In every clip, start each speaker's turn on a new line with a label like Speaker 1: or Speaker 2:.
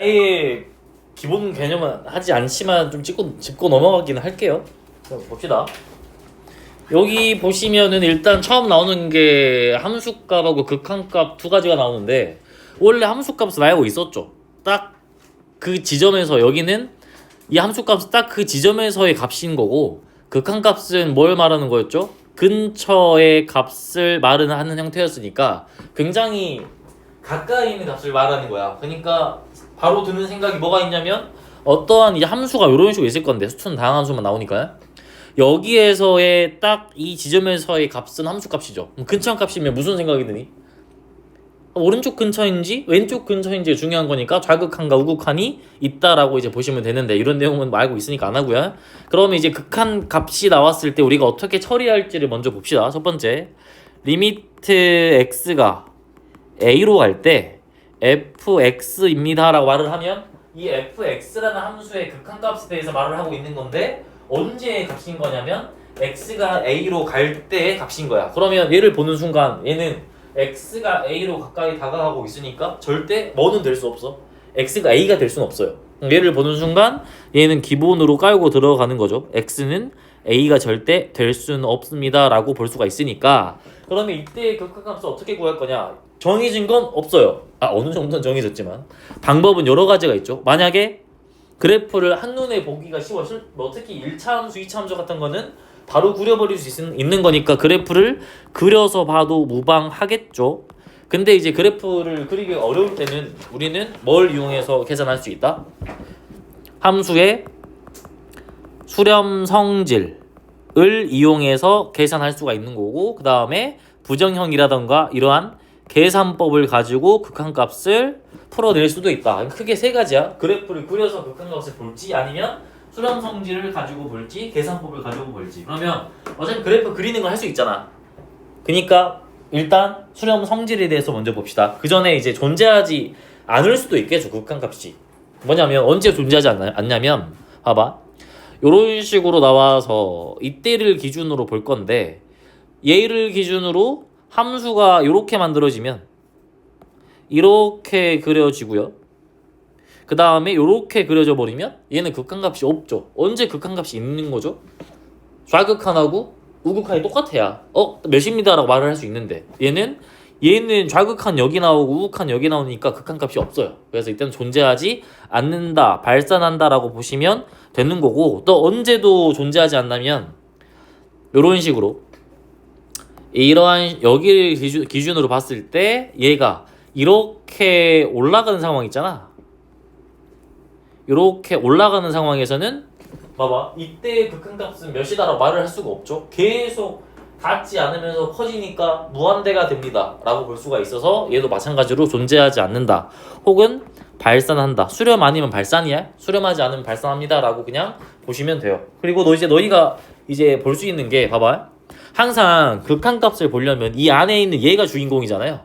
Speaker 1: 아예 기본 개념은 하지 않지만 좀 짚고 넘어가긴 할게요. 그럼 봅시다. 여기 보시면은 일단 처음 나오는 게 함수값하고 극한값 두 가지가 나오는데, 원래 함수값은 알고 있었죠. 딱 그 지점에서, 여기는 이 함수값은 딱 그 지점에서의 값인 거고, 극한값은 뭘 말하는 거였죠? 근처의 값을 말하는 형태였으니까 굉장히 가까이 있는 값을 말하는 거야. 그러니까 바로 드는 생각이 뭐가 있냐면, 어떠한 이제 함수가 이런 식으로 있을 건데, 수천 다항함수만 나오니까요. 여기에서의 딱 이 지점에서의 값은 함수값이죠. 그럼 근처 값이면 무슨 생각이 드니? 오른쪽 근처인지 왼쪽 근처인지 중요한 거니까 좌극한과 우극한이 있다라고 이제 보시면 되는데, 이런 내용은 알고 있으니까 안 하고요. 그러면 이제 극한 값이 나왔을 때 우리가 어떻게 처리할지를 먼저 봅시다. 첫 번째, 리미트 x가 a로 갈 때 fx입니다 라고 말을 하면, 이 fx라는 함수의 극한값에 대해서 말을 하고 있는 건데, 언제의 값인 거냐면 x가 a로 갈 때의 값인 거야. 그러면 얘를 보는 순간 얘는 x가 a로 가까이 다가가고 있으니까 절대 뭐는 될 수 없어. x가 a가 될 수는 없어요. 얘를 보는 순간 얘는 기본으로 깔고 들어가는 거죠. x는 a가 절대 될 수는 없습니다 라고 볼 수가 있으니까, 그러면 이때의 극한값을 어떻게 구할 거냐? 정해진 건 없어요. 어느 정도는 정해졌지만 방법은 여러 가지가 있죠. 만약에 그래프를 한눈에 보기가 쉬워, 뭐 특히 1차 함수, 2차 함수 같은 거는 바로 그려버릴 수 있는 거니까 그래프를 그려서 봐도 무방하겠죠. 근데 이제 그래프를 그리기 어려울 때는 우리는 뭘 이용해서 계산할 수 있다? 함수의 수렴 성질을 이용해서 계산할 수가 있는 거고, 그 다음에 부정형이라던가 이러한 계산법을 가지고 극한값을 풀어낼 수도 있다. 크게 세 가지야. 그래프를 그려서 극한값을 볼지, 아니면 수렴 성질을 가지고 볼지, 계산법을 가지고 볼지. 그러면 어차피 그래프 그리는 걸 할 수 있잖아. 그러니까 일단 수렴 성질에 대해서 먼저 봅시다. 그 전에 이제 존재하지 않을 수도 있겠죠, 극한값이. 뭐냐면 언제 존재하지 않냐면, 봐봐. 요런 식으로 나와서 이때를 기준으로 볼 건데, 얘를 기준으로 함수가 이렇게 만들어지면 이렇게 그려지고요. 그 다음에 이렇게 그려져 버리면 얘는 극한값이 없죠. 언제 극한값이 있는 거죠? 좌극한하고 우극한이 똑같아야 몇입니다 라고 말을 할 수 있는데, 얘는 좌극한 여기 나오고 우극한 여기 나오니까 극한값이 없어요. 그래서 일단 존재하지 않는다, 발산한다 라고 보시면 되는 거고, 또 언제도 존재하지 않다면 이런 식으로 이러한 여기를 기준으로 봤을 때 얘가 이렇게 올라가는 상황 있잖아. 이렇게 올라가는 상황에서는 봐봐, 이때의 극한값은 몇이다라고 말을 할 수가 없죠. 계속 닿지 않으면서 커지니까 무한대가 됩니다 라고 볼 수가 있어서, 얘도 마찬가지로 존재하지 않는다 혹은 발산한다. 수렴 아니면 발산이야, 수렴하지 않으면 발산합니다 라고 그냥 보시면 돼요. 그리고 너희가 이제 볼 수 있는 게, 봐봐, 항상 극한값을 보려면 이 안에 있는 얘가 주인공이잖아요.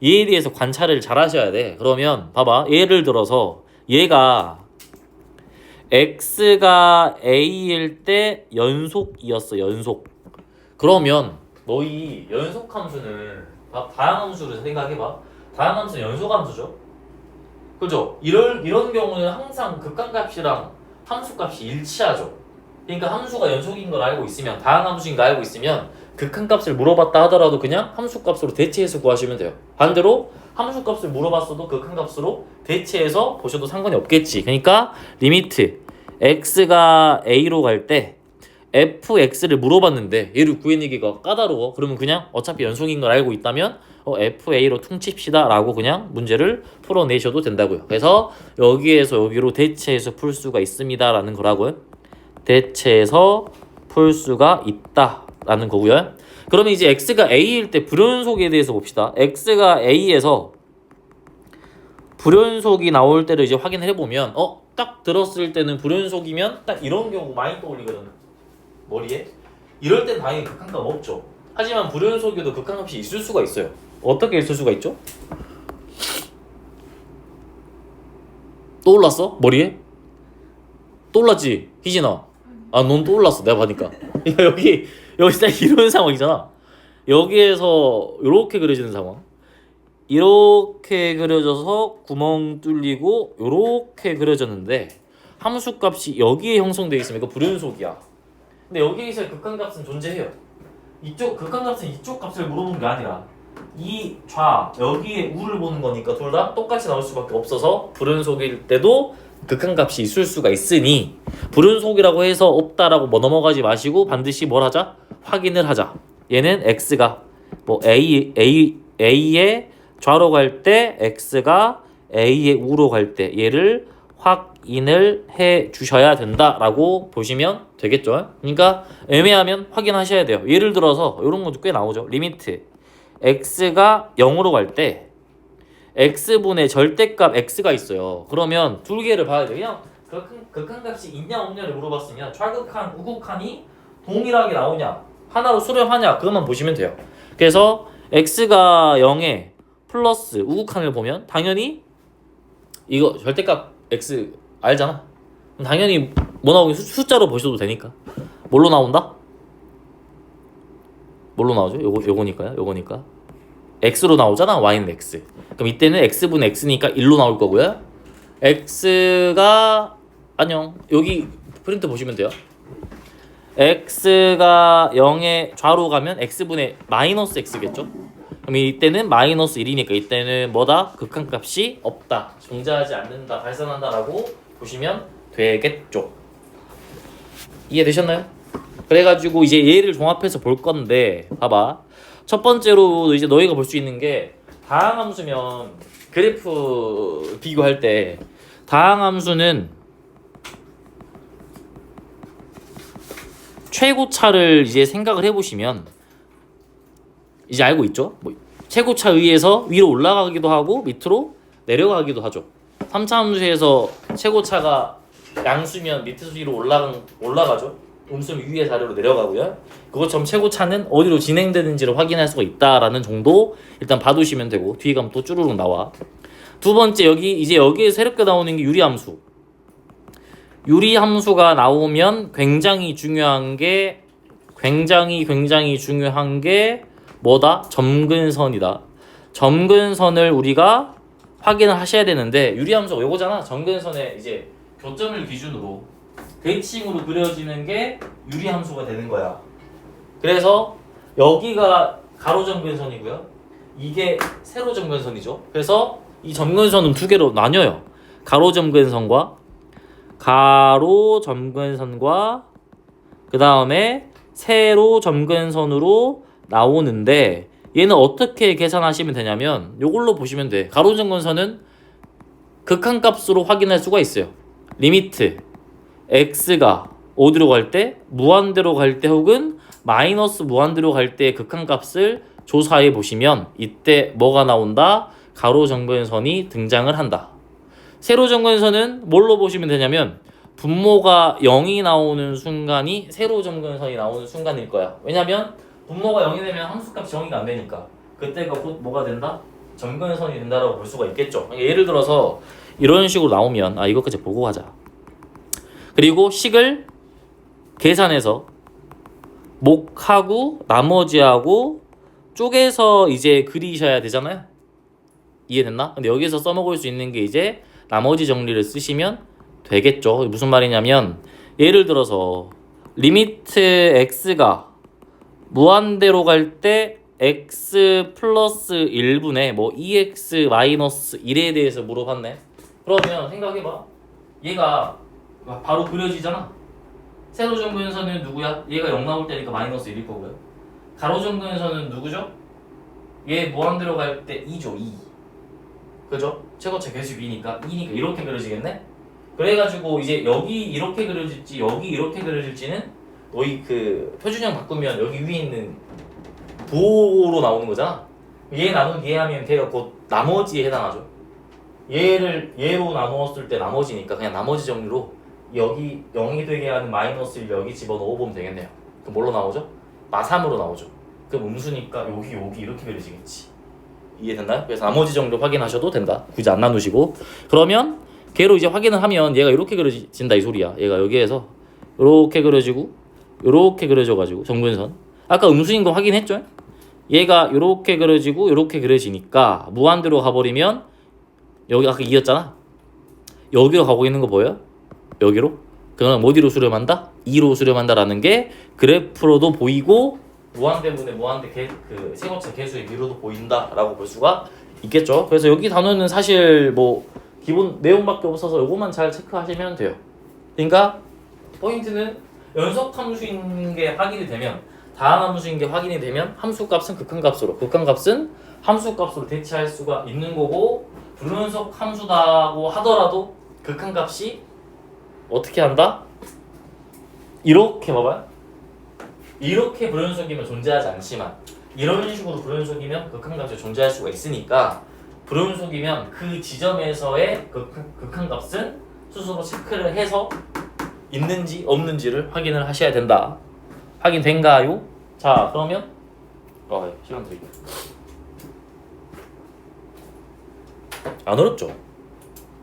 Speaker 1: 얘에 대해서 관찰을 잘 하셔야 돼. 그러면 봐봐, 예를 들어서 얘가 x가 a일 때 연속이었어, 연속. 그러면 너희 연속함수는 다항함수를 생각해봐. 다항함수는 연속함수죠. 그죠? 이런 경우는 항상 극한값이랑 함수값이 일치하죠. 그러니까 함수가 연속인 걸 알고 있으면, 다항함수인 걸 알고 있으면 극한값을 물어봤다 하더라도 그냥 함수값으로 대체해서 구하시면 돼요. 반대로 함수값을 물어봤어도 극한값으로 대체해서 보셔도 상관이 없겠지. 그러니까 리미트 x가 a로 갈 때 fx를 물어봤는데 얘를 구해내기가 까다로워. 그러면 그냥 어차피 연속인 걸 알고 있다면 fa로 퉁칩시다 라고 그냥 문제를 풀어내셔도 된다고요. 그래서 여기에서 여기로 대체해서 풀 수가 있습니다 라는 거라고요. 대체해서 풀 수가 있다 라는 거고요. 그러면 이제 x가 a일 때 불연속에 대해서 봅시다. x가 a에서 불연속이 나올 때를 이제 확인을 해보면, 딱 들었을 때는 불연속이면 딱 이런 경우 많이 떠올리거든, 머리에. 이럴 땐 당연히 극한값 없죠. 하지만 불연속에도 극한값이 있을 수가 있어요. 어떻게 있을 수가 있죠? 떠올랐어? 머리에? 떠올랐지? 희진아. 넌 떠올랐어, 내가 봐니까. 여기 딱 이런 상황이잖아. 여기에서 이렇게 그려지는 상황. 이렇게 그려져서 구멍 뚫리고 요렇게 그려졌는데 함수값이 여기에 형성되어 있으면 이거 불연속이야. 근데 여기에서의 극한값은 존재해요. 이쪽 극한값은 이쪽 값을 물어보는 게 아니라 이 좌 여기에 우를 보는 거니까 둘 다 똑같이 나올 수밖에 없어서 불연속일 때도 극한값이 있을 수가 있으니 불연속이라고 해서 없다라고 뭐 넘어가지 마시고 반드시 뭘 하자? 확인을 하자. 얘는 x가 뭐 a의 좌로 갈 때 x가 a의 우로 갈 때 얘를 확인을 해 주셔야 된다라고 보시면 되겠죠. 그러니까 애매하면 확인하셔야 돼요. 예를 들어서 이런 것도 꽤 나오죠. 리미트 x가 0으로 갈 때 x분의 절대값 x가 있어요. 그러면 두 개를 봐야 돼요. 그냥 극한값이 있냐 없냐를 물어봤으면 좌극한, 우극한이 동일하게 나오냐 하나로 수렴하냐 그것만 보시면 돼요. 그래서 x가 0에 플러스 우극한을 보면 당연히 이거 절대값 x 알잖아. 그럼 당연히 뭐 나오긴 숫자로 보셔도 되니까. 뭘로 나온다? 뭘로 나오죠? 요거니까요. 요거니까 x로 나오잖아. y는 x. 그럼 이때는 x분의 x니까 1로 나올 거고요. x가 안녕. 여기 프린트 보시면 돼요. x가 0에 좌로 가면 x분의 마이너스 x겠죠? 그럼 이때는 마이너스 1이니까 이때는 뭐다? 극한값이 없다. 존재하지 않는다. 발산한다라고 보시면 되겠죠. 이해되셨나요? 그래가지고 이제 얘를 종합해서 볼 건데 봐봐. 첫 번째로 이제 너희가 볼 수 있는 게 다항함수면 그래프 비교할 때 다항함수는 최고차를 이제 생각을 해보시면 이제 알고 있죠? 뭐 최고차 의해서 위로 올라가기도 하고 밑으로 내려가기도 하죠. 3차 함수에서 최고차가 양수면 밑에서 위로 올라가죠. 음수면 위에 자리로 내려가고요. 그것처럼 최고차는 어디로 진행되는지를 확인할 수가 있다라는 정도 일단 봐두시면 되고 뒤에 가면 또 쭈루룩 나와. 두 번째 여기에 새롭게 나오는 게 유리함수. 유리함수가 나오면 굉장히 중요한 게 뭐다? 점근선이다. 점근선을 우리가 확인을 하셔야 되는데 유리함수가 요거잖아. 점근선에 이제 교점을 기준으로 대칭으로 그려지는 게 유리함수가 되는 거야. 그래서 여기가 가로점근선이고요. 이게 세로점근선이죠. 그래서 이 점근선은 두 개로 나뉘어요. 가로점근선과 그 다음에 세로점근선으로 나오는데 얘는 어떻게 계산하시면 되냐면 요걸로 보시면 돼. 가로점근선은 극한값으로 확인할 수가 있어요. 리미트 x가 어디로 갈 때? 무한대로 갈 때 혹은 마이너스 무한대로 갈 때의 극한값을 조사해 보시면 이때 뭐가 나온다? 가로점근선이 등장을 한다. 세로점근선은 뭘로 보시면 되냐면 분모가 0이 나오는 순간이 세로점근선이 나오는 순간일 거야. 왜냐면 분모가 0이 되면 함수값 정의가 안 되니까 그때가 곧 뭐가 된다? 점근선이 된다라고 볼 수가 있겠죠. 예를 들어서 이런 식으로 나오면 이것까지 보고 가자. 그리고 식을 계산해서 목하고 나머지하고 쪼개서 이제 그리셔야 되잖아요. 이해됐나? 근데 여기서 써먹을 수 있는 게 이제 나머지 정리를 쓰시면 되겠죠. 무슨 말이냐면 예를 들어서 리미트 x가 무한대로 갈 때 x 플러스 1분의 뭐 2x 마이너스 1에 대해서 물어봤네. 그러면 생각해봐. 얘가 바로 그려지잖아. 세로점근선은 누구야? 얘가 0 나올 때니까 마이너스 1일 거고요. 가로점근선은 누구죠? 얘 무한대로 갈 때 2죠. 2. 그죠? 최고차 개수 2니까 이렇게 그려지겠네? 그래가지고 이제 여기 이렇게 그려질지 여기 이렇게 그려질지는 너희 그 표준형 바꾸면 여기 위에 있는 부호로 나오는 거잖아. 얘 나누기 얘 하면 걔가 곧 나머지에 해당하죠. 얘를 얘로 나누었을 때 나머지니까 그냥 나머지 정리로 여기 0이 되게 하는 마이너스 1 여기 집어넣어 보면 되겠네요. 그럼 뭘로 나오죠? 마삼으로 나오죠. 그럼 음수니까 여기 이렇게 그려지겠지. 이해됐나요? 그래서 나머지 정도 확인하셔도 된다. 굳이 안 나누시고. 그러면 걔로 이제 확인을 하면 얘가 이렇게 그려진다 이 소리야. 얘가 여기에서 이렇게 그려지고 이렇게 그려져가지고 점근선. 아까 음수인 거 확인했죠? 얘가 요렇게 그려지고 요렇게 그려지니까 무한대로 가버리면 여기 아까 2였잖아. 여기로 가고 있는 거 보여요? 여기로? 그러면 어디로 수렴한다? 2로 수렴한다라는 게 그래프로도 보이고 무한대분의 무한대 그 세번째 계수의 미로도 보인다라고 볼 수가 있겠죠. 그래서 여기 단어는 사실 뭐 기본 내용밖에 없어서 요것만 잘 체크하시면 돼요. 그러니까 포인트는 연속 함수인 게 확인이 되면 다항 함수인 게 확인이 되면 함수값은 극한값으로 극한값은 함수값으로 대체할 수가 있는 거고 불연속 함수다고 하더라도 극한값이 어떻게 한다? 이렇게 봐봐요. 이렇게 불연속이면 존재하지 않지만 이런 식으로 불연속이면 극한값이 존재할 수가 있으니까 불연속이면 그 지점에서의 극한값은 스스로 체크를 해서 있는지 없는지를 확인을 하셔야 된다. 확인된가요? 자 그러면 시간 드릴게요. 안 어렵죠?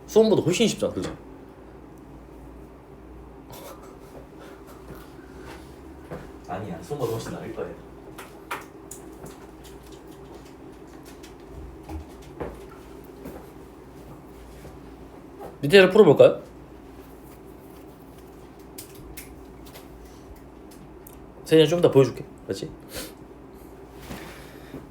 Speaker 1: 수험보다 훨씬 쉽잖아, 그죠? 아니야, 수험보다 훨씬 나을 거예요. 밑에를 풀어볼까요? 세진이 좀 이따 보여줄게. 그렇지?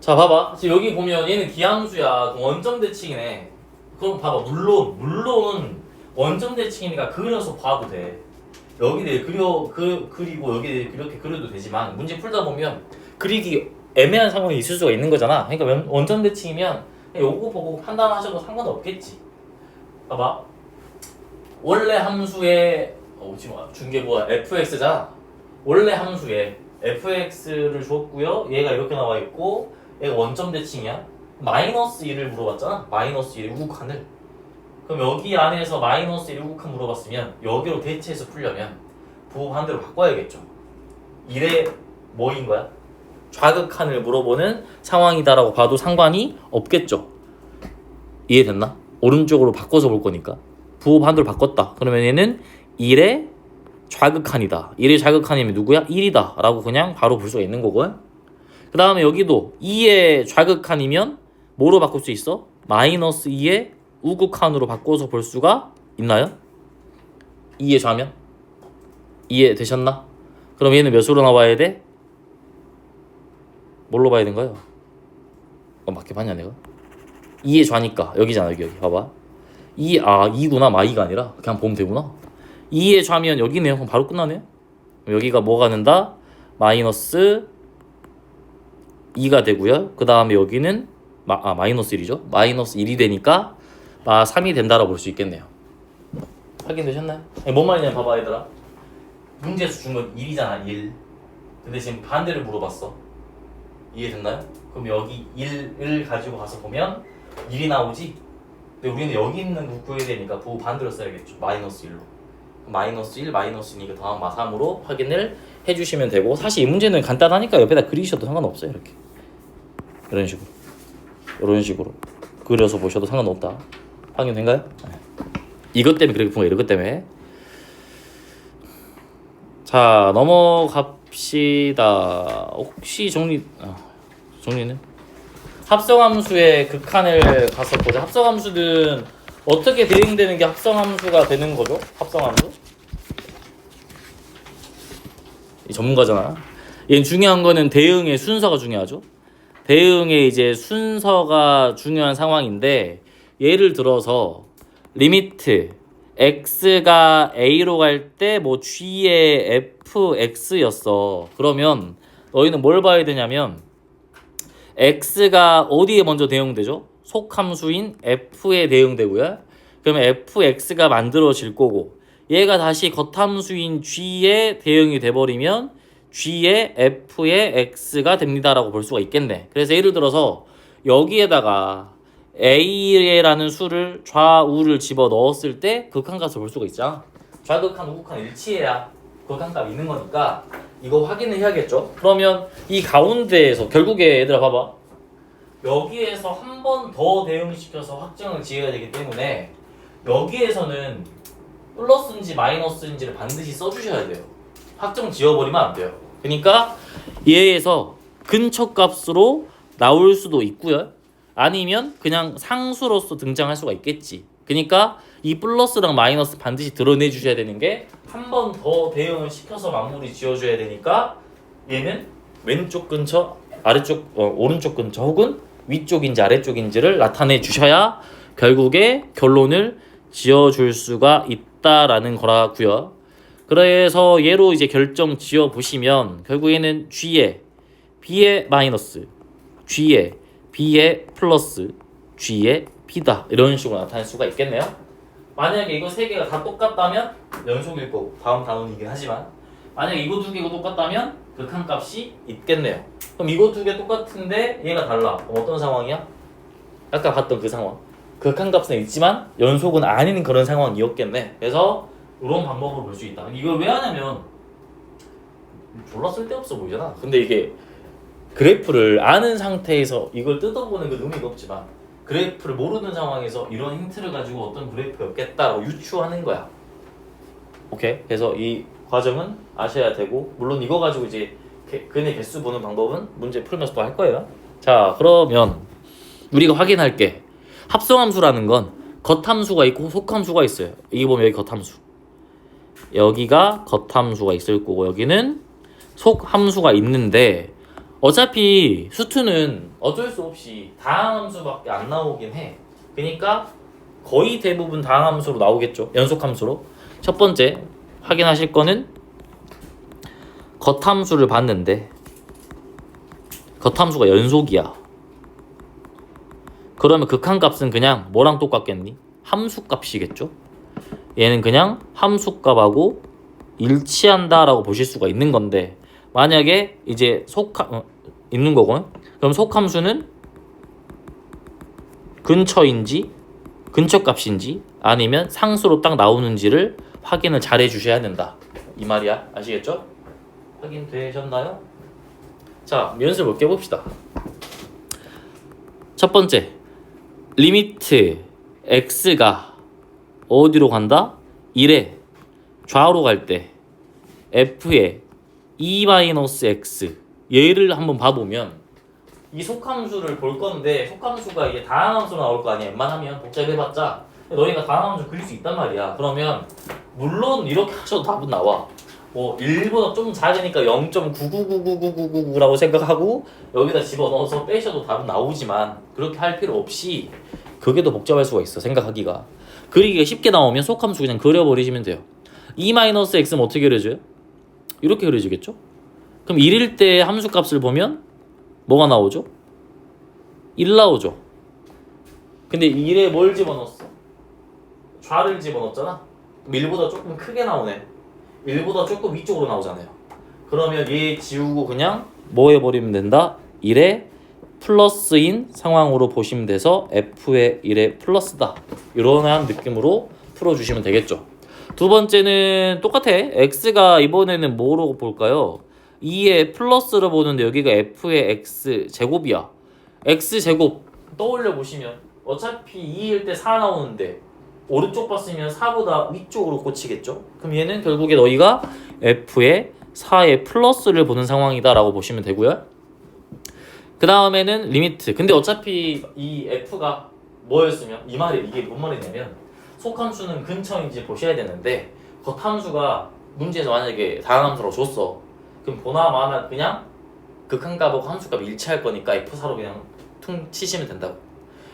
Speaker 1: 자 봐봐. 지금 여기 보면 얘는 기함수야. 원점 대칭이네. 그럼 봐봐. 물론은 원점 대칭이니까 그려서 봐도 돼. 여기를 그리고 여기 이렇게 그려도 되지만 문제 풀다 보면 그리기 애매한 상황이 있을 수가 있는 거잖아. 그러니까 원점 대칭이면 요거 보고 판단하셔도 상관없겠지. 봐봐. 원래 함수의 중계부가 fx잖아. 원래 함수에 fx를 줬고요. 얘가 이렇게 나와 있고 얘가 원점 대칭이야. 마이너스 1을 물어봤잖아. 마이너스 1의 우극한을. 그럼 여기 안에서 마이너스 1의 우극한 물어봤으면 여기로 대체해서 풀려면 부호 반대로 바꿔야겠죠. 1의 뭐인 거야? 좌극한을 물어보는 상황이다라고 봐도 상관이 없겠죠. 이해됐나? 오른쪽으로 바꿔서 볼 거니까. 부호 반대로 바꿨다. 그러면 얘는 1의 좌극한이다. 1의 좌극한이면 누구야? 1이다 라고 그냥 바로 볼 수가 있는 거고요. 그 다음에 여기도 2의 좌극한이면 뭐로 바꿀 수 있어? 마이너스 2의 우극한으로 바꿔서 볼 수가 있나요? 2의 좌면? 이해되셨나? 그럼 얘는 몇으로 나와야 돼? 뭘로 봐야 되는가요? 맞게 봤냐 내가? 2의 좌니까 여기잖아. 여기 봐봐. 2구나 마이가 아니라 그냥 보면 되구나. 2의 좌면 여기네요. 그럼 바로 끝나네요. 여기가 뭐가 된다? 마이너스 2가 되고요. 그 다음에 여기는 마이너스 1이죠. 마이너스 1이 되니까 3이 된다라고 볼 수 있겠네요. 확인되셨나요? 뭔 말이냐 봐봐 얘들아. 문제에서 준 건 1이잖아. 1. 근데 지금 반대를 물어봤어. 이해됐나요? 그럼 여기 1을 가지고 가서 보면 1이 나오지? 근데 우리는 여기 있는 거 구해야 되니까 부호 반대로 써야겠죠. 마이너스 1로. 마이너스 1, 마이너스 2니까 다음 마3으로 확인을 해주시면 되고 사실 이 문제는 간단하니까 옆에다 그리셔도 상관없어요. 이렇게 이런 식으로 그려서 보셔도 상관없다. 확인된가요? 네. 이것 때문에 그렇게 본 거예요. 이것 때문에. 자 넘어갑시다. 혹시 정리는? 합성함수의 극한을 가서 보자. 합성함수는 어떻게 대응되는 게 합성함수가 되는 거죠? 합성함수? 이 전문가잖아. 얘는 중요한 거는 대응의 순서가 중요하죠. 대응의 이제 순서가 중요한 상황인데 예를 들어서 리미트 x가 a로 갈 때 뭐 g의 fx였어. 그러면 너희는 뭘 봐야 되냐면 x가 어디에 먼저 대응되죠? 속함수인 f에 대응되고요. 그러면 fx가 만들어질 거고 얘가 다시 겉함수인 g에 대응이 돼버리면 g의 f의 x가 됩니다라고 볼 수가 있겠네. 그래서 예를 들어서 여기에다가 a라는 수를 좌우를 집어 넣었을 때 극한값을 볼 수가 있잖아. 좌극한 우극한 일치해야 극한값이 있는 거니까 이거 확인을 해야겠죠. 그러면 이 가운데에서 결국에 얘들아 봐봐. 여기에서 한 번 더 대응시켜서 확정을 지어야 되기 때문에 여기에서는 플러스인지 마이너스인지를 반드시 써주셔야 돼요. 확정 지어버리면 안 돼요. 그러니까 얘에서 근처 값으로 나올 수도 있고요. 아니면 그냥 상수로서 등장할 수가 있겠지. 그러니까 이 플러스랑 마이너스 반드시 드러내 주셔야 되는 게 한 번 더 대응을 시켜서 마무리 지어줘야 되니까 얘는 왼쪽 근처, 오른쪽 근처 혹은 위쪽인지 아래쪽인지를 나타내 주셔야 결국에 결론을 지어줄 수가 있다라는 거라고요. 그래서 얘로 이제 결정 지어 보시면 결국에는 G에 B에 마이너스, G에 B에 플러스, G에 B다 이런 식으로 나타낼 수가 있겠네요. 만약에 이거 세 개가 다 똑같다면 연속일 거고 다음 단원이긴 하지만 만약에 이거 두 개가 똑같다면 극한값이 있겠네요. 그럼 이거 두 개 똑같은데 얘가 달라. 그럼 어떤 상황이야? 아까 봤던 그 상황. 극한값은 있지만 연속은 아닌 그런 상황이었겠네. 그래서 이런 방법으로 볼 수 있다. 이걸 왜 하냐면 졸라 쓸데없어 보이잖아. 근데 이게 그래프를 아는 상태에서 이걸 뜯어보는 건 의미가 없지만 그래프를 모르는 상황에서 이런 힌트를 가지고 어떤 그래프였겠다라고 유추하는 거야. 오케이? 그래서 이 과정은 아셔야 되고 물론 이거 가지고 이제 근의 개수 보는 방법은 문제 풀면서 또 할 거예요. 자, 그러면 우리가 확인할 게 합성함수라는 건 겉함수가 있고 속함수가 있어요. 여기 보면 여기 겉함수, 여기가 겉함수가 있을 거고 여기는 속함수가 있는데 어차피 수투는 어쩔 수 없이 다항함수밖에 안 나오긴 해. 그러니까 거의 대부분 다항함수로 나오겠죠. 연속함수로. 첫 번째 확인하실 거는 겉함수를 봤는데 겉함수가 연속이야. 그러면 극한값은 그냥 뭐랑 똑같겠니? 함수값이겠죠. 얘는 그냥 함수값하고 일치한다라고 보실 수가 있는 건데 만약에 이제 있는 거고 그럼 속함수는 근처인지 근처값인지 아니면 상수로 딱 나오는지를 확인을 잘 해주셔야 된다 이 말이야. 아시겠죠? 확인되셨나요? 자, 연습 몇 개 봅시다. 첫 번째 리미트 x가 어디로 간다? 1에 좌우로 갈 때 f에 e-x 얘를 한번 봐보면 이 속함수를 볼 건데 속함수가 이게 다항함수로 나올 거 아니야. 웬만하면 복잡해봤자 너희가 다항함수 그릴 수 있단 말이야. 그러면 물론 이렇게 하셔도 답은 나와. 뭐 1보다 좀 작으니까 0.99999999라고 생각하고 여기다 집어넣어서 빼셔도 답은 나오지만 그렇게 할 필요 없이 그게 더 복잡할 수가 있어. 생각하기가 그리기가 쉽게 나오면 속함수 그냥 그려버리시면 돼요. e-x는 어떻게 그려져요? 이렇게 그려지겠죠? 그럼 1일 때 함수값을 보면 뭐가 나오죠? 1 나오죠. 근데 1에 뭘 집어넣었어? 좌를 집어넣었잖아. 그럼 1보다 조금 크게 나오네. 1보다 조금 위쪽으로 나오잖아요. 그러면 얘 지우고 그냥 뭐 해버리면 된다? 1에 플러스인 상황으로 보시면 돼서 f의 1에 플러스다. 이런 느낌으로 풀어주시면 되겠죠. 두 번째는 똑같아. x가 이번에는 뭐로 볼까요? 2의 플러스로 보는데 여기가 f의 x 제곱이야. x 제곱 떠올려 보시면 어차피 2일 때 4 나오는데 오른쪽 봤으면 4보다 위쪽으로 꽂히겠죠. 그럼 얘는 결국에 너희가 f의 4의 플러스를 보는 상황이다 라고 보시면 되고요. 그 다음에는 리미트. 근데 어차피 이 f가 뭐였으면 이 말이 이게 뭔 말이냐면 속함수는 근처인지 보셔야 되는데 겉함수가 문제에서 만약에 다항함수로 줬어. 그럼 보나마나 그냥 극한값하고 함수값이 일치할 거니까 f4로 그냥 퉁 치시면 된다고.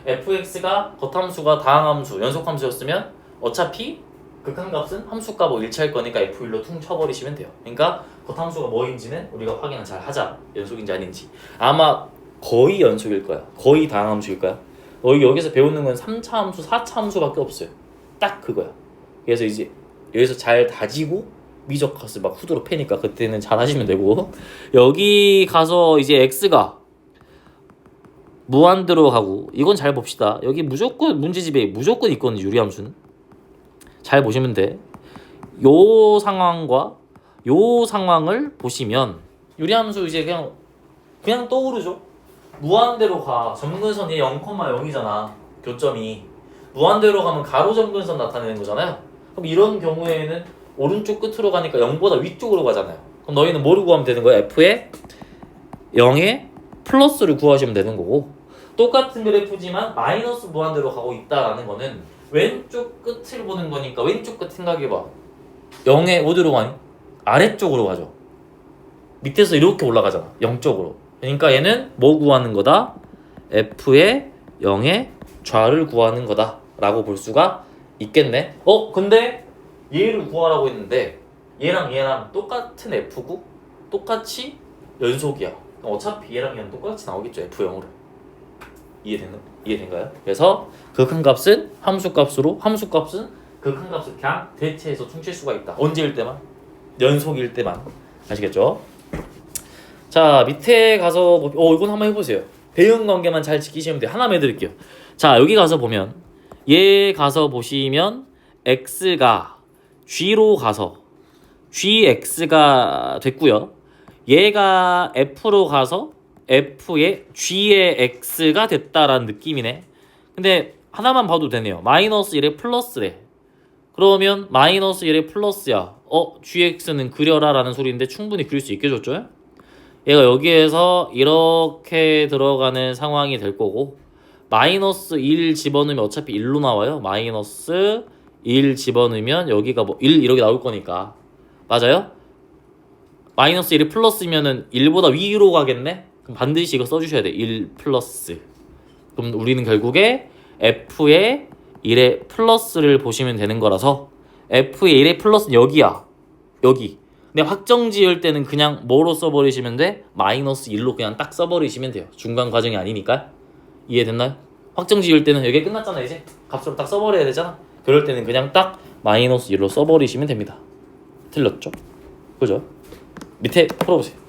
Speaker 1: fx가 겉함수가 다항함수 연속함수였으면 어차피 극한값은 함수값하고 일치할 거니까 f1로 퉁 쳐버리시면 돼요. 그러니까 겉함수가 뭐인지는 우리가 확인을 잘 하자. 연속인지 아닌지. 아마 거의 연속일 거야. 거의 다항함수일 거야. 너희 여기서 배우는 건 3차 함수, 4차 함수밖에 없어요. 딱 그거야. 그래서 이제 여기서 잘 다지고 미적값을 막 후드로 패니까 그때는 잘 하시면 되고 여기 가서 이제 x가 무한대로 가고 이건 잘 봅시다. 여기 무조건 문제집에 무조건 있거든요. 유리함수는 잘 보시면 돼. 요 상황과 요 상황을 보시면 유리함수 이제 그냥 떠오르죠. 무한대로 가. 점근선이 0,0이잖아. 교점이 무한대로 가면 가로 점근선 나타내는 거잖아요. 그럼 이런 경우에는 오른쪽 끝으로 가니까 0보다 위쪽으로 가잖아요. 그럼 너희는 뭐로 구하면 되는 거야? f의 0의 플러스를 구하시면 되는 거고, 똑같은 그래프지만 마이너스 무한대로 가고 있다라는 거는 왼쪽 끝을 보는 거니까 왼쪽 끝 생각해봐. 0의 어디로 가니? 아래쪽으로 가죠. 밑에서 이렇게 올라가잖아. 0쪽으로. 그러니까 얘는 뭐 구하는 거다? f의 0의 좌를 구하는 거다 라고 볼 수가 있겠네. 근데 얘를 구하라고 했는데 얘랑 얘랑 똑같은 f고 똑같이 연속이야. 어차피 얘랑 얘랑 똑같이 나오겠죠. f0으로. 이해된가요? 그래서 극한값은 함수값으로, 함수값은 극한값을 그냥 대체해서 퉁칠 수가 있다. 언제일 때만? 연속일 때만. 아시겠죠? 자, 밑에 가서 이건 한번 해보세요. 배은 관계만 잘 지키시면 돼요. 하나만 해드릴게요. 자, 여기 가서 보면 얘 가서 보시면 x가 g로 가서 gx가 됐고요. 얘가 f로 가서 f의 g의 x가 됐다라는 느낌이네. 근데 하나만 봐도 되네요. 마이너스 1에 플러스래. 그러면 마이너스 1에 플러스야. gx는 그려라 라는 소리인데 충분히 그릴 수 있게 줬죠? 얘가 여기에서 이렇게 들어가는 상황이 될 거고, 마이너스 1 집어넣으면 어차피 1로 나와요. 마이너스 1 집어넣으면 여기가 1 이렇게 나올 거니까. 맞아요? 마이너스 1이 플러스면은 1보다 위로 가겠네? 그럼 반드시 이거 써주셔야 돼. 1 플러스. 그럼 우리는 결국에 f의 1의 플러스를 보시면 되는 거라서 f의 1의 플러스는 여기야. 여기. 근데 확정 지을 때는 그냥 뭐로 써버리시면 돼? 마이너스 1로 그냥 딱 써버리시면 돼요. 중간 과정이 아니니까. 이해됐나요? 확정 지을 때는 여기 끝났잖아. 이제 값으로 딱 써버려야 되잖아. 그럴 때는 그냥 딱 마이너스 1로 써버리시면 됩니다. 틀렸죠? 그죠? 밑에 풀어보세요.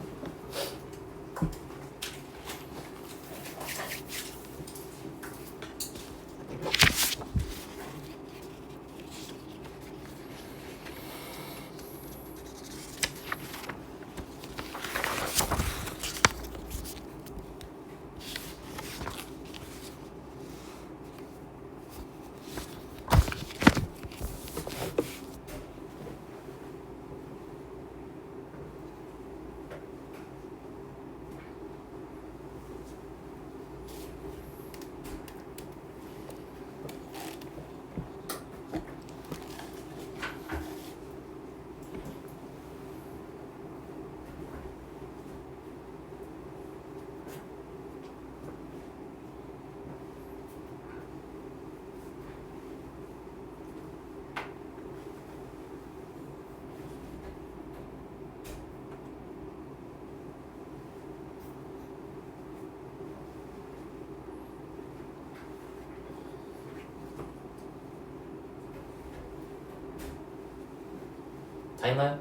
Speaker 1: 다 했나요?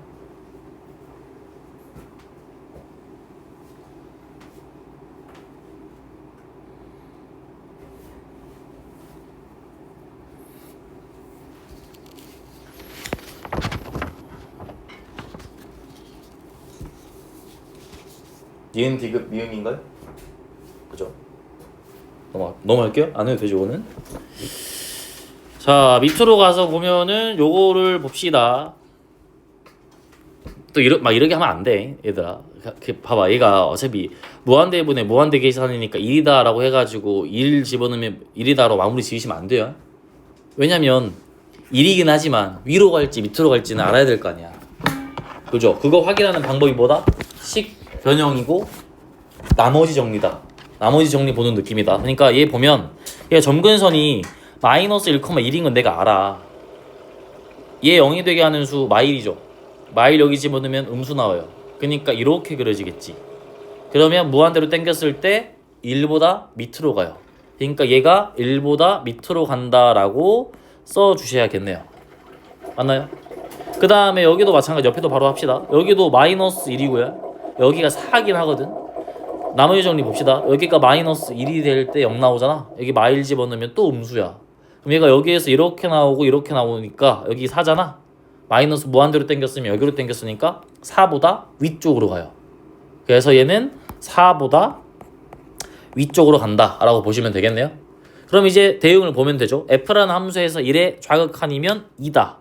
Speaker 1: 니은 디귿 미음인가요? 그죠? 넘어갈게요. 안 해도 되죠, 이거는. 자, 밑으로 가서 보면은 요거를 봅시다. 또 이렇게 하면 안 돼, 얘들아. 봐봐, 얘가 어차피 무한대분의 무한대 계산이니까 1이다 라고 해가지고 1 집어넣으면 1이다 로 마무리 지으시면 안 돼요. 왜냐면 1이긴 하지만 위로 갈지 밑으로 갈지는 알아야 될 거 아니야. 그죠? 그거 확인하는 방법이 뭐다? 식 변형이고 나머지 정리다. 나머지 정리 보는 느낌이다. 그러니까 얘 보면 얘 점근선이 마이너스 1,1인 건 내가 알아. 얘 0이 되게 하는 수 마일이죠. 마일 여기 집어넣으면 음수 나와요. 그러니까 이렇게 그려지겠지. 그러면 무한대로 당겼을 때 1보다 밑으로 가요. 그러니까 얘가 1보다 밑으로 간다라고 써주셔야겠네요. 맞나요? 그 다음에 여기도 마찬가지. 옆에도 바로 합시다. 여기도 마이너스 1이고요. 여기가 4긴 하거든. 나머지 정리 봅시다. 여기가 마이너스 1이 될 때 0 나오잖아. 여기 마일 집어넣으면 또 음수야. 그럼 얘가 여기에서 이렇게 나오고 이렇게 나오니까 여기 4잖아. 마이너스 무한대로 당겼으면 여기로 당겼으니까 4보다 위쪽으로 가요. 그래서 얘는 4보다 위쪽으로 간다 라고 보시면 되겠네요. 그럼 이제 대응을 보면 되죠. f라는 함수에서 1의 좌극한이면 2다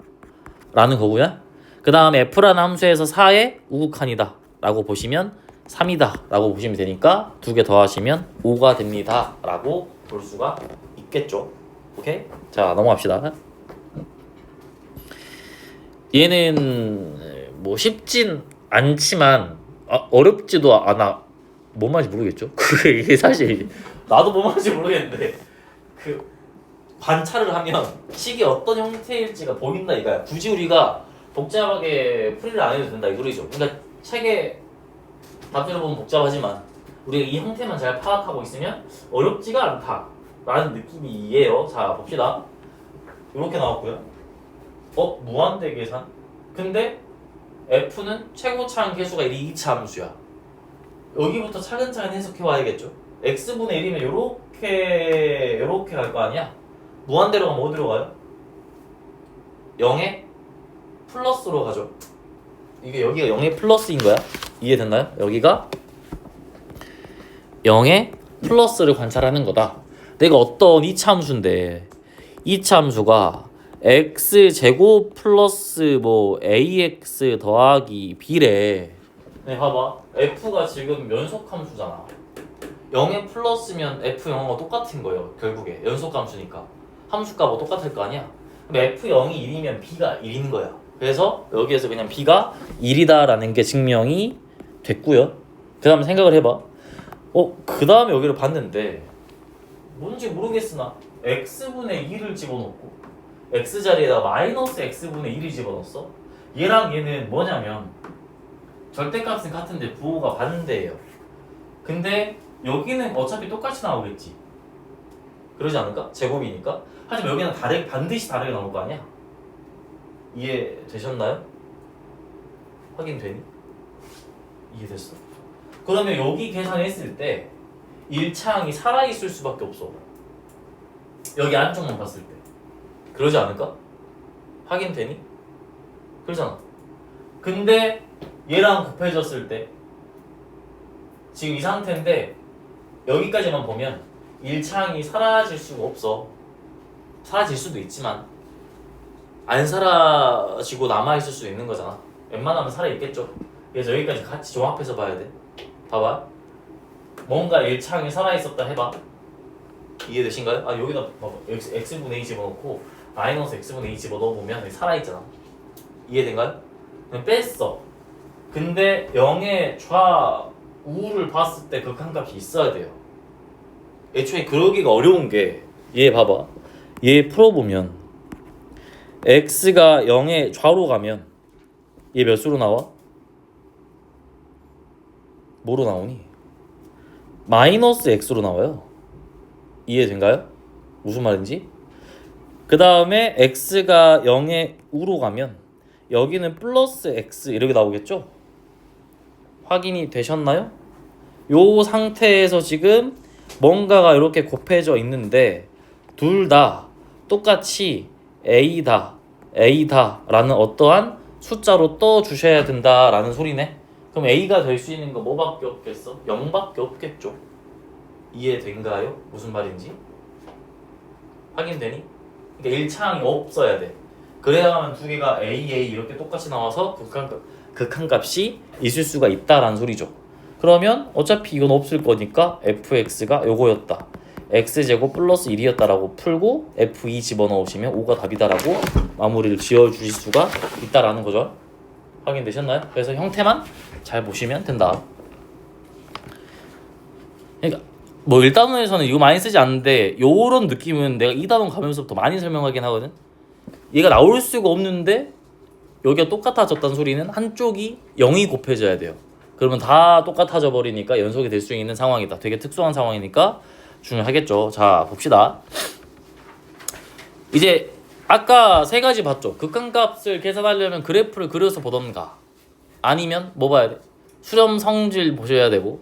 Speaker 1: 라는 거고요. 그 다음에 f라는 함수에서 4의 우극한이다 라고 보시면 3이다 라고 보시면 되니까 두 개 더하시면 5가 됩니다 라고 볼 수가 있겠죠. 오케이? 자, 넘어갑시다. 얘는 뭐 쉽진 않지만 어렵지도 않아. 뭔 말인지 모르겠죠? 이게 사실 나도 뭔 말인지 모르겠는데 그 관찰을 하면 식이 어떤 형태일지가 보인다 이거야. 굳이 우리가 복잡하게 풀이를 안 해도 된다 이 소리죠. 그러니까 책에 답변을 보면 복잡하지만 우리가 이 형태만 잘 파악하고 있으면 어렵지가 않다 라는 느낌이에요. 자, 봅시다. 이렇게 나왔고요. 무한대 계산. 근데 F는 최고차항 계수가 2차 함수야. 여기부터 차근차근 해석해 와야겠죠. X분의 1이면 요렇게 갈 거 아니야. 무한대로 가면 어디로 가요? 0에 플러스로 가죠. 이게 여기가 0의 플러스인 거야. 이해됐나요? 여기가 0의 플러스를 관찰하는 거다. 내가 어떤 2차 함수인데 2차 함수가 x제곱 플러스 뭐 ax 더하기 b래. 네, 봐봐. f가 지금 연속함수잖아. 0의 플러스면 f 영어가 똑같은 거예요. 결국에 연속함수니까 함수값하고 똑같을 거 아니야. 그럼 f0이 1이면 b가 1인 거야. 그래서 여기에서 그냥 b가 1이다라는 게 증명이 됐고요. 그 다음에 생각을 해봐. 그 다음에 여기를 봤는데 뭔지 모르겠으나 x분의 2를 집어넣고 x자리에다 마이너스 x분의 1이 집어넣었어. 얘랑 얘는 뭐냐면 절대값은 같은데 부호가 반대예요. 근데 여기는 어차피 똑같이 나오겠지. 그러지 않을까? 제곱이니까. 하지만 여기는 반드시 다르게 나올 거 아니야? 이해되셨나요? 확인되니? 이해됐어? 그러면 여기 계산했을 때 1차항이 살아있을 수밖에 없어. 여기 안쪽만 봤을 때. 그러지 않을까? 확인되니? 그러잖아. 근데 얘랑 곱해졌을 때 지금 이 상태인데 여기까지만 보면 1차항이 사라질 수가 없어. 사라질 수도 있지만 안 사라지고 남아있을 수도 있는 거잖아. 웬만하면 살아있겠죠. 그래서 여기까지 같이 종합해서 봐야 돼. 봐봐. 뭔가 1차항이 살아있었다 해봐. 이해되신가요? 여기다 봐봐. x분의 2 집어넣고 마이너스 x분의 2 집어넣어보면 살아있잖아. 이해된가요? 그냥 뺐어. 근데 0의 좌우를 봤을 때 극한값이 있어야 돼요. 애초에 그러기가 어려운 게 얘 봐봐. 얘 풀어보면 x가 0의 좌로 가면 얘 몇 수로 나와? 뭐로 나오니? 마이너스 x로 나와요. 이해된가요? 무슨 말인지? 그 다음에 x가 0의 우로 가면 여기는 플러스 x 이렇게 나오겠죠? 확인이 되셨나요? 요 상태에서 지금 뭔가가 이렇게 곱해져 있는데 둘 다 똑같이 a다 라는 어떠한 숫자로 떠주셔야 된다라는 소리네. 그럼 a가 될 수 있는 거 뭐밖에 없겠어? 0밖에 없겠죠. 이해된가요? 무슨 말인지? 확인되니? 그러니까 1차항이 없어야 돼. 그래야만 두 개가 a 이렇게 똑같이 나와서 극한값이 있을 수가 있다라는 소리죠. 그러면 어차피 이건 없을 거니까 fx가 요거였다. x제곱 플러스 1이었다라고 풀고 f2 집어넣으시면 5가 답이다라고 마무리를 지어주실 수가 있다라는 거죠. 확인되셨나요? 그래서 형태만 잘 보시면 된다. 그러니까 뭐 1단원에서는 이거 많이 쓰지 않는데 요런 느낌은 내가 2단원 가면서부터 많이 설명하긴 하거든. 얘가 나올 수가 없는데 여기가 똑같아졌다는 소리는 한쪽이 0이 곱해져야 돼요. 그러면 다 똑같아져 버리니까 연속이 될 수 있는 상황이다. 되게 특수한 상황이니까 중요하겠죠. 자, 봅시다. 이제 아까 세 가지 봤죠. 극한값을 계산하려면 그래프를 그려서 보던가 아니면 뭐 봐야 돼? 수렴 성질 보셔야 되고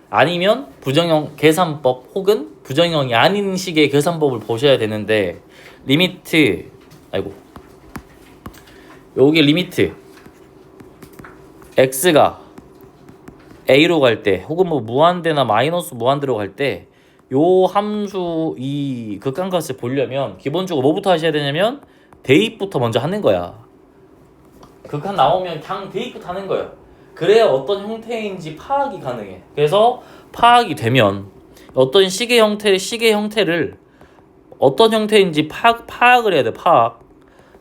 Speaker 1: 아니면 부정형 계산법 혹은 부정형이 아닌 식의 계산법을 보셔야 되는데 리미트 여기 리미트 x가 a로 갈 때 혹은 뭐 무한대나 마이너스 무한대로 갈 때 요 함수 이 극한값을 보려면 기본적으로 뭐부터 하셔야 되냐면 대입부터 먼저 하는 거야. 극한 나오면 그냥 대입부터 하는 거야. 그래야 어떤 형태인지 파악이 가능해. 그래서 파악이 되면 어떤 식의 형태를 어떤 형태인지 파악을 해야 돼.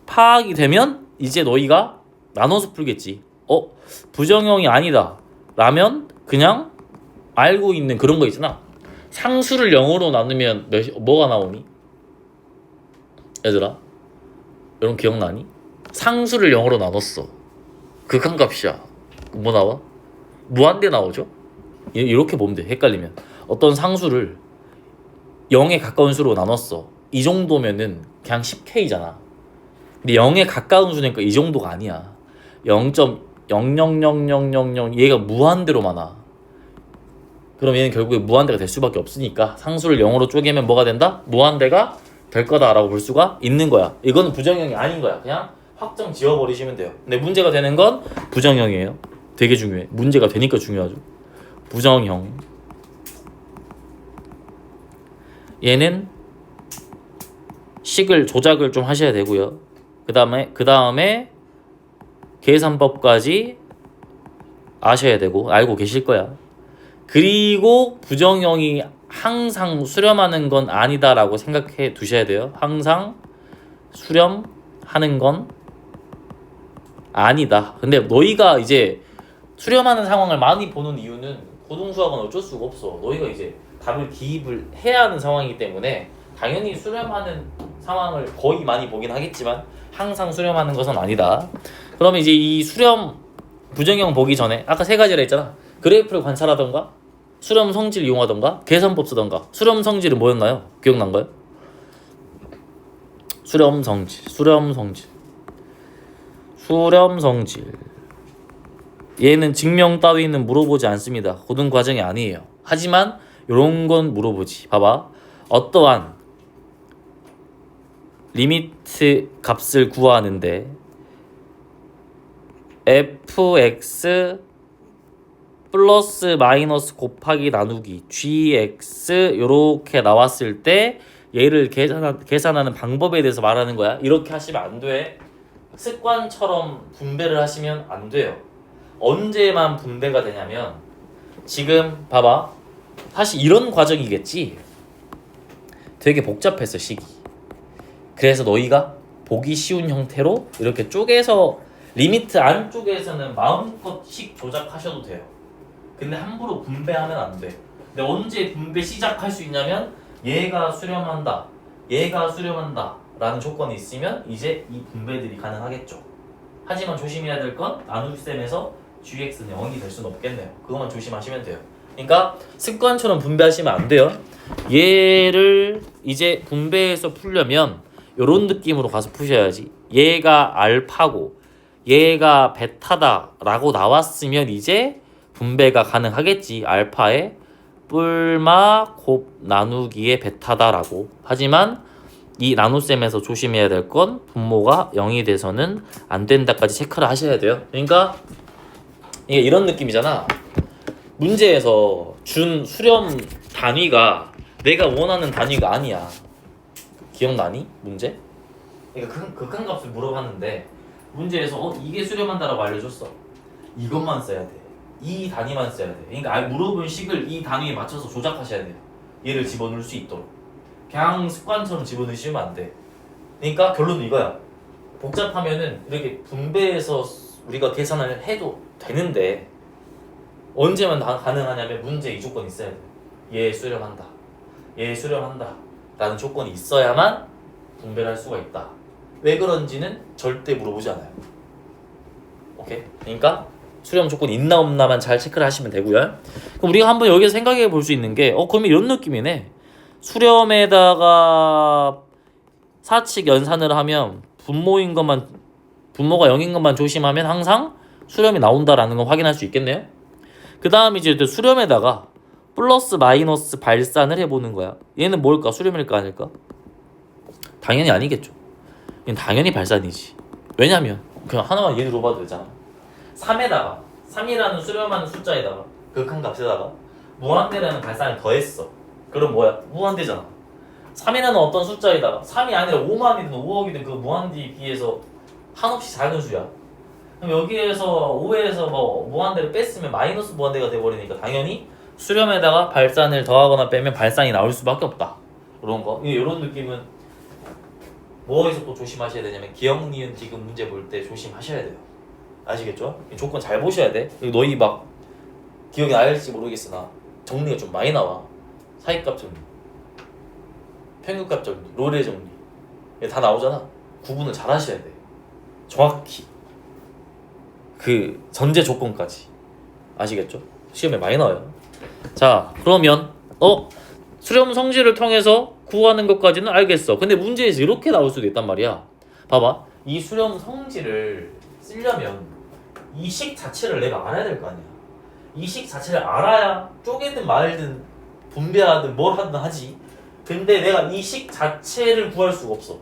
Speaker 1: 파악이 되면 이제 너희가 나눠서 풀겠지. 부정형이 아니다 라면 그냥 알고 있는 그런 거 있잖아. 상수를 0으로 나누면 뭐가 나오니? 얘들아, 여러분 기억나니? 상수를 0으로 나눴어. 극한값이야. 뭐 나와? 무한대 나오죠? 이렇게 보면 돼. 헷갈리면 어떤 상수를 0에 가까운 수로 나눴어. 이 정도면은 그냥 10K잖아. 근데 0에 가까운 수니까 이 정도가 아니야. 0.000000 얘가 무한대로 많아. 그럼 얘는 결국에 무한대가 될 수밖에 없으니까 상수를 0으로 쪼개면 뭐가 된다? 무한대가 될 거다라고 볼 수가 있는 거야. 이거는 부정형이 아닌 거야. 그냥 확정 지워버리시면 돼요. 근데 문제가 되는 건 부정형이에요. 되게 중요해. 문제가 되니까 중요하죠. 부정형. 얘는 식을 조작을 좀 하셔야 되고요. 그 다음에 계산법까지 아셔야 되고 알고 계실 거야. 그리고 부정형이 항상 수렴하는 건 아니다라고 생각해 두셔야 돼요. 항상 수렴하는 건 아니다. 근데 너희가 이제 수렴하는 상황을 많이 보는 이유는 고등수학은 어쩔 수가 없어. 너희가 이제 답을 기입을 해야 하는 상황이기 때문에 당연히 수렴하는 상황을 거의 많이 보긴 하겠지만 항상 수렴하는 것은 아니다. 그러면 이제 이 수렴 부정형 보기 전에 아까 세 가지라 했잖아. 그래프를 관찰하던가 수렴 성질 이용하던가 계산법 쓰던가. 수렴 성질은 뭐였나요? 기억난가요? 수렴 성질 얘는 증명 따위는 물어보지 않습니다. 고등 과정이 아니에요. 하지만 이런 건 물어보지. 봐봐. 어떠한 리미트 값을 구하는데 fx 플러스 마이너스 곱하기 나누기 gx 요렇게 나왔을 때 얘를 계산하는 방법에 대해서 말하는 거야. 이렇게 하시면 안 돼. 습관처럼 분배를 하시면 안 돼요. 언제만 분배가 되냐면 지금 봐봐. 사실 이런 과정이겠지. 되게 복잡했어 식이. 그래서 너희가 보기 쉬운 형태로 이렇게 쪼개서 리미트 안쪽에서는 마음껏 식 조작하셔도 돼요. 근데 함부로 분배하면 안 돼. 근데 언제 분배 시작할 수 있냐면 얘가 수렴한다 라는 조건이 있으면 이제 이 분배들이 가능하겠죠. 하지만 조심해야 될 건 나눗셈에서 gx는 0이 될 수는 없겠네요. 그것만 조심하시면 돼요. 그러니까 습관처럼 분배하시면 안 돼요. 얘를 이제 분배해서 풀려면 이런 느낌으로 가서 푸셔야지. 얘가 알파고 얘가 베타다 라고 나왔으면 이제 분배가 가능하겠지. 알파에 뿔마 곱 나누기의 베타다 라고. 하지만 이 나눗셈에서 조심해야 될 건 분모가 0이 돼서는 안 된다까지 체크를 하셔야 돼요. 그러니까 이게 이런 느낌이잖아. 문제에서 준 수렴 단위가 내가 원하는 단위가 아니야. 기억나니? 문제? 그러니까 극한값을 물어봤는데 문제에서 이게 수렴한다라고 알려줬어. 이것만 써야 돼. 이 단위만 써야 돼. 그러니까 물어본 식을 이 단위에 맞춰서 조작하셔야 돼요. 얘를 집어넣을 수 있도록. 그냥 습관처럼 집어넣으시면 안 돼. 그러니까 결론은 이거야. 복잡하면은 이렇게 분배해서 우리가 계산을 해도 되는데 언제만 가능하냐면 문제에 이 조건이 있어야 돼. 얘 수렴한다 라는 조건이 있어야만 분배를 할 수가 있다. 왜 그런지는 절대 물어보지 않아요. 오케이? 그러니까 수렴 조건이 있나 없나만 잘 체크를 하시면 되고요. 그럼 우리가 한번 여기서 생각해 볼 수 있는 게 그러면 이런 느낌이네. 수렴에다가 사칙 연산을 하면 분모가 0인 것만 조심하면 항상 수렴이 나온다라는 걸 확인할 수 있겠네요. 그 다음 이제 수렴에다가 플러스 마이너스 발산을 해보는 거야. 얘는 뭘까? 수렴일까 아닐까? 당연히 아니겠죠. 얘는 당연히 발산이지. 왜냐면 그냥 하나만 예로 봐도 되잖아. 3이라는 수렴하는 숫자에다가 극한값에다가 무한대라는 발산을 더했어. 그럼 뭐야? 무한대잖아. 3이라는 어떤 숫자에다가 3이 아니라 5만이든 5억이든 그 무한대에 비해서 한없이 작은 수야. 그럼 여기에서 5에서 뭐 무한대를 뺐으면 마이너스 무한대가 돼버리니까 당연히 수렴에다가 발산을 더하거나 빼면 발산이 나올 수밖에 없다. 그런 거. 이런 느낌은 뭐에서 또 조심하셔야 되냐면 기억, 니은, 디귿 문제 볼 때 조심하셔야 돼요. 아시겠죠? 이 조건 잘 보셔야 돼. 너희 막 기억이 나을지 모르겠으나 정리가 좀 많이 나와. 사이값 정리, 평균값 정리, 롤의 정리 이게 다 나오잖아. 구분을 잘 하셔야 돼. 정확히 그 전제 조건까지. 아시겠죠? 시험에 많이 나와요. 자, 그러면 수렴 성질을 통해서 구하는 것까지는 알겠어. 근데 문제에서 이렇게 나올 수도 있단 말이야. 봐봐. 이 수렴 성질을 쓰려면 이 식 자체를 내가 알아야 될 거 아니야. 이 식 자체를 알아야 쪼개든 말든 분배하든 뭘 하든 하지. 근데 내가 이 식 자체를 구할 수가 없어.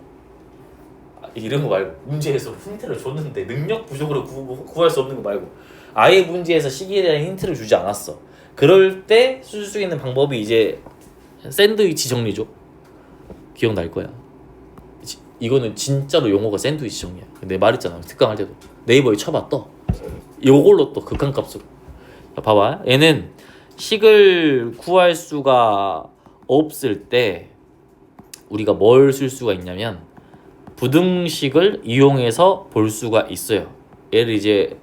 Speaker 1: 이런 거 말고 문제에서 힌트를 줬는데 능력 부족으로 구할 수 없는 거 말고 아예 문제에서 시기에 대한 힌트를 주지 않았어. 그럴 때 쓸 수 있는 방법이 이제 샌드위치 정리죠. 기억날 거야. 이거는 진짜로 용어가 샌드위치 정리야. 내 말했잖아. 특강할 때도 네이버에 쳐봐 떠. 요걸로 또 극한값으로. 봐봐. 얘는 식을 구할 수가 없을 때 우리가 뭘 쓸 수가 있냐면 부등식을 이용해서 볼 수가 있어요. 얘를 이제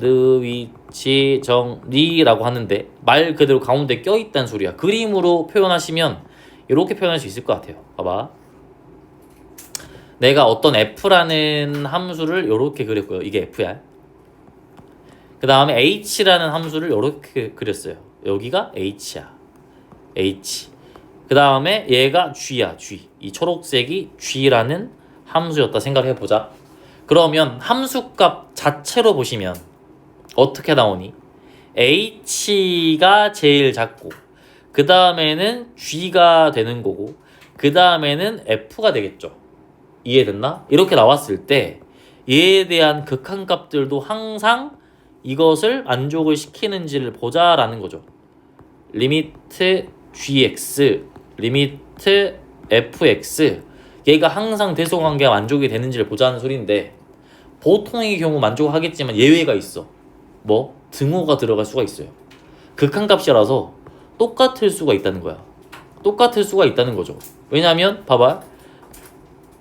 Speaker 1: 샌드위치 정리라고 하는데 말 그대로 가운데 껴있다는 소리야. 그림으로 표현하시면 이렇게 표현할 수 있을 것 같아요. 봐봐. 내가 어떤 f라는 함수를 이렇게 그렸고요. 이게 f야. 그 다음에 h라는 함수를 이렇게 그렸어요. 여기가 h야. h. 그 다음에 얘가 g야. g. 이 초록색이 g라는 함수였다 생각해보자. 그러면 함수값 자체로 보시면 어떻게 나오니? h가 제일 작고 그 다음에는 g가 되는 거고 그 다음에는 f가 되겠죠. 이해됐나? 이렇게 나왔을 때 얘에 대한 극한값들도 항상 이것을 만족을 시키는지를 보자라는 거죠. 리미트 gx, 리미트 fx 얘가 항상 대소관계가 만족이 되는지를 보자는 소리인데 보통의 경우 만족하겠지만 예외가 있어. 뭐? 등호가 들어갈 수가 있어요. 극한값이라서 똑같을 수가 있다는 거야. 똑같을 수가 있다는 거죠. 왜냐면 봐봐.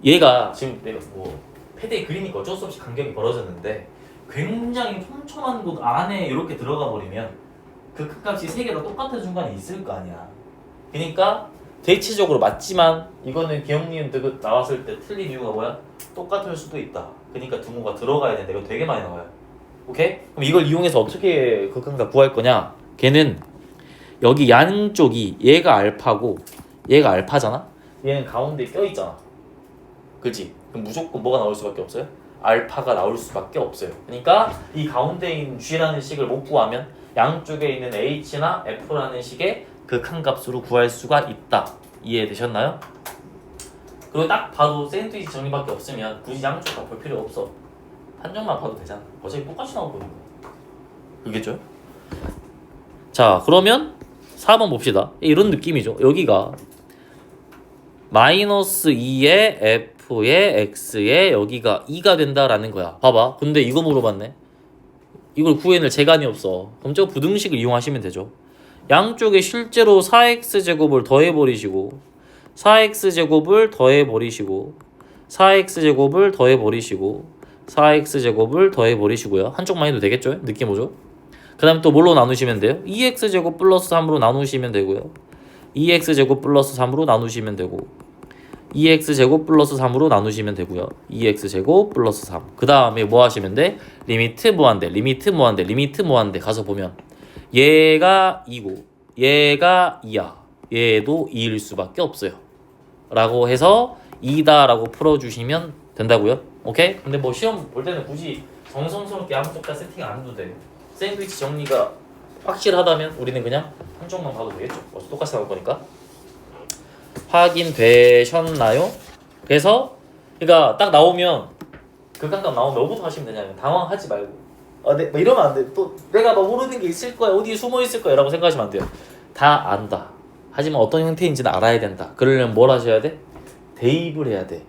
Speaker 1: 얘가 지금 내가 뭐 패드에 그리니까 어쩔 수 없이 간격이 벌어졌는데 굉장히 촘촘한 곳 안에 이렇게 들어가 버리면 극한값이 세 개가 똑같은 순간이 있을 거 아니야. 그러니까 대체적으로 맞지만 이거는 기억, 니은, 디귿 나왔을 때 틀린 이유가 뭐야? 똑같을 수도 있다. 그러니까 등호가 들어가야 되는데 이거 되게 많이 나와요. 오케이? 그럼 이걸 이용해서 어떻게 극한값 구할 거냐? 걔는 여기 양쪽이 얘가 알파고 얘가 알파잖아? 얘는 가운데 껴있잖아. 그치? 그럼 무조건 뭐가 나올 수밖에 없어요? 알파가 나올 수밖에 없어요. 그러니까 이 가운데 있는 g라는 식을 못 구하면 양쪽에 있는 h나 f라는 식의 극한값으로 구할 수가 있다. 이해되셨나요? 그리고 딱 봐도 샌드위치 정리밖에 없으면 굳이 양쪽 다 볼 필요 없어. 한 점만 봐도 되잖아. 어차피 똑같이 나올 거니까. 그겠죠? 자, 그러면 4번 봅시다. 이런 느낌이죠. 여기가 마이너스 2의 f의 x의 여기가 2가 된다라는 거야. 봐봐. 근데 이거 물어봤네. 이걸 구해낼 재간이 없어. 그럼 저 부등식을 이용하시면 되죠. 양쪽에 실제로 4x제곱을 더해버리시고 4x제곱을 더해버리시고 4x제곱을 더해버리시고 4x제곱을 더해버리시고요. 한쪽만 해도 되겠죠? 느낌 오죠? 그 다음에 또 뭘로 나누시면 돼요? 2x제곱 플러스 3으로 나누시면 되고요. 2x제곱 플러스 3으로 나누시면 되고 2x제곱 플러스 3으로 나누시면 되고요. 2x제곱 플러스 3. 그 다음에 뭐 하시면 돼? 리미트 무한대, 리미트 무한대, 리미트 무한대 가서 보면 얘가 2고 얘가 2야. 얘도 2일 수밖에 없어요. 라고 해서 2다 라고 풀어주시면 된다고요. 오케이? 근데 뭐 시험 볼 때는 굳이 정성스럽게 한쪽 다 세팅 안 해도 돼. 샌드위치 정리가 확실하다면 우리는 그냥 한쪽만 봐도 되겠죠. 똑같이 나올 거니까. 확인되셨나요? 그래서 그러니까 딱 나오면 극한값 나오면 뭐부터 하시면 되냐면 당황하지 말고 뭐 이러면 안 돼. 또 내가 뭐 모르는 게 있을 거야. 어디에 숨어 있을 거야. 라고 생각하시면 안 돼요. 다 안다. 하지만 어떤 형태인지는 알아야 된다. 그러려면 뭘 하셔야 돼? 대입을 해야 돼.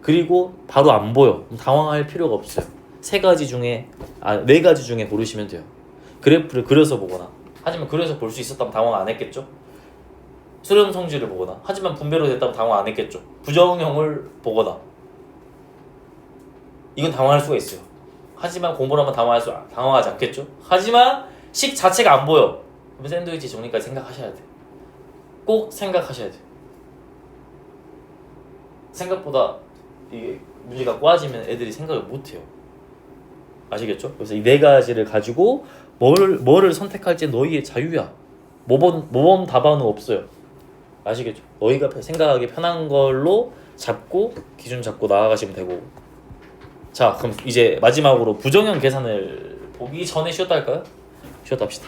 Speaker 1: 그리고 바로 안 보여. 당황할 필요가 없어요. 세 가지 중에 네 가지 중에 고르시면 돼요. 그래프를 그려서 보거나, 하지만 그려서 볼 수 있었다면 당황 안 했겠죠. 수렴 성질을 보거나, 하지만 분배로 됐다면 당황 안 했겠죠. 부정형을 보거나, 이건 당황할 수가 있어요. 하지만 공부를 하면 당황하지 않겠죠. 하지만 식 자체가 안 보여. 그럼 샌드위치 정리까지 생각하셔야 돼. 꼭 생각하셔야 돼. 생각보다 이게 문제가 꼬아지면 애들이 생각을 못 해요. 아시겠죠? 그래서 이 네 가지를 가지고 뭐를 선택할지 너희의 자유야. 모범 답안은 없어요. 아시겠죠? 너희가 생각하기 편한 걸로 잡고 기준 잡고 나아가시면 되고. 자, 그럼 이제 마지막으로 부정형 계산을 보기 전에 쉬었다 할까요? 쉬었다 합시다.